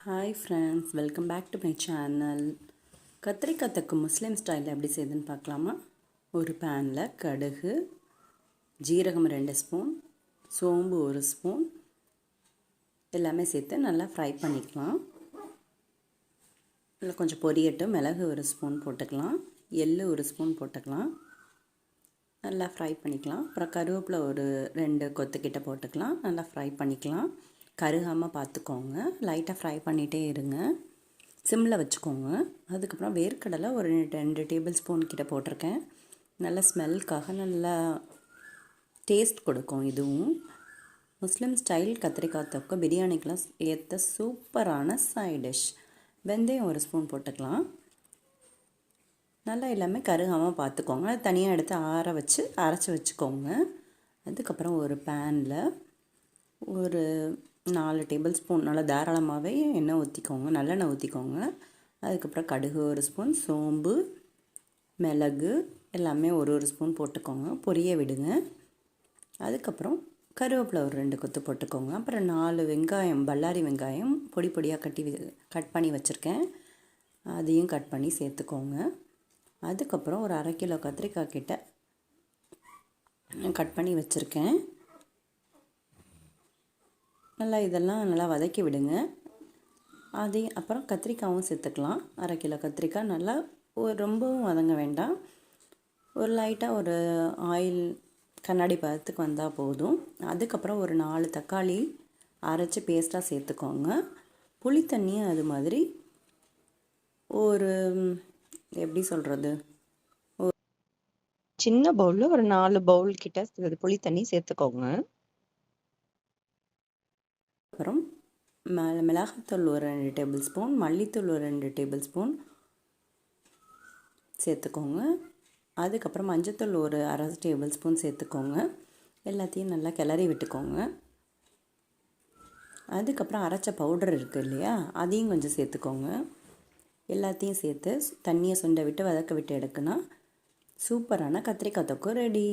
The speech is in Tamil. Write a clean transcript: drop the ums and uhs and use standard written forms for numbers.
Hi friends, welcome back to my channel. கத்திரிக்காய் தொக்கு முஸ்லீம் ஸ்டைலில் எப்படி செய்யுதுன்னு பார்க்கலாமா? ஒரு பேனில் கடுகு, ஜீரகம் 2 ஸ்பூன், சோம்பு 1 ஸ்பூன் எல்லாமே சேர்த்து நல்லா ஃப்ரை பண்ணிக்கலாம். இல்லை கொஞ்சம் பொரியட்டும். மிளகு 1 ஸ்பூன் போட்டுக்கலாம், எள்ளு 1 ஸ்பூன் போட்டுக்கலாம். நல்லா ஃப்ரை பண்ணிக்கலாம். அப்புறம் கருவேப்பிலை ஒரு 2 கொத்துக்கிட்ட போட்டுக்கலாம். நல்லா ஃப்ரை பண்ணிக்கலாம். கருகாமல் பார்த்துக்கோங்க. லைட்டாக ஃப்ரை பண்ணிகிட்டே இருங்க, சிம்மில் வச்சுக்கோங்க. அதுக்கப்புறம் வேர்க்கடலை ஒரு 2 டேபிள் ஸ்பூன் கிட்ட போட்டிருக்கேன். நல்லா ஸ்மெல்க்காக நல்லா டேஸ்ட் கொடுக்கும். இதுவும் முஸ்லீம் ஸ்டைல் கத்திரிக்காய் தொக்கு பிரியாணிக்கெலாம் ஏற்ற சூப்பரான சைட் டிஷ். வெந்தயம் 1 ஸ்பூன் போட்டுக்கலாம். நல்லா எல்லாமே கருகாமல் பார்த்துக்கோங்க. தனியாக எடுத்து ஆற வச்சு அரைச்சி வச்சுக்கோங்க. அதுக்கப்புறம் ஒரு பேனில் ஒரு 4 டேபிள் ஸ்பூன் நல்லா தாராளமாகவே எண்ணெய் ஊற்றிக்கோங்க, நல்லெண்ணெய் ஊற்றிக்கோங்க. அதுக்கப்புறம் கடுகு 1 ஸ்பூன், சோம்பு, மிளகு எல்லாமே ஒரு ஸ்பூன் போட்டுக்கோங்க, பொரிய விடுங்க. அதுக்கப்புறம் கருவேப்பிலை ஒரு 2 கொத்து போட்டுக்கோங்க. அப்புறம் 4 வெங்காயம், பல்லாரி வெங்காயம் பொடி பொடியாக கட் பண்ணி வச்சுருக்கேன், அதையும் கட் பண்ணி சேர்த்துக்கோங்க. அதுக்கப்புறம் ஒரு 1/2 கிலோ கத்திரிக்காய் கிட்ட கட் பண்ணி வச்சுருக்கேன். நல்லா இதெல்லாம் நல்லா வதக்கி விடுங்க. அப்புறம் கத்திரிக்காயும் சேர்த்துக்கலாம். 1/2 கிலோ கத்திரிக்காய் நல்லா ரொம்பவும் வதங்க வேண்டாம். ஒரு லைட்டாக ஒரு ஆயில் கண்ணாடி பதத்துக்கு வந்தால் போதும். அதுக்கப்புறம் ஒரு 4 தக்காளி அரைச்சி பேஸ்ட்டாக சேர்த்துக்கோங்க. புளி தண்ணியும் அது மாதிரி ஒரு எப்படி சொல்கிறது, ஒரு சின்ன பவுலில் ஒரு 4 பவுல் கிட்ட புளி தண்ணி சேர்த்துக்கோங்க. அப்புறம் மிளகாத்தூள் ஒரு 2 டேபிள் ஸ்பூன், மல்லித்தூள் ஒரு 2 டேபிள் ஸ்பூன் சேர்த்துக்கோங்க. அதுக்கப்புறம் மஞ்சத்தூள் ஒரு 1/2 டேபிள் ஸ்பூன் சேர்த்துக்கோங்க. எல்லாத்தையும் நல்லா கிளறி விட்டுக்கோங்க. அதுக்கப்புறம் அரைச்ச பவுடர் இருக்குது இல்லையா, அதையும் கொஞ்சம் சேர்த்துக்கோங்க. எல்லாத்தையும் சேர்த்து தண்ணியை சுண்ட விட்டு வதக்க விட்டு எடுக்குன்னா சூப்பரான கத்திரிக்காய் தொக்கு ரெடி.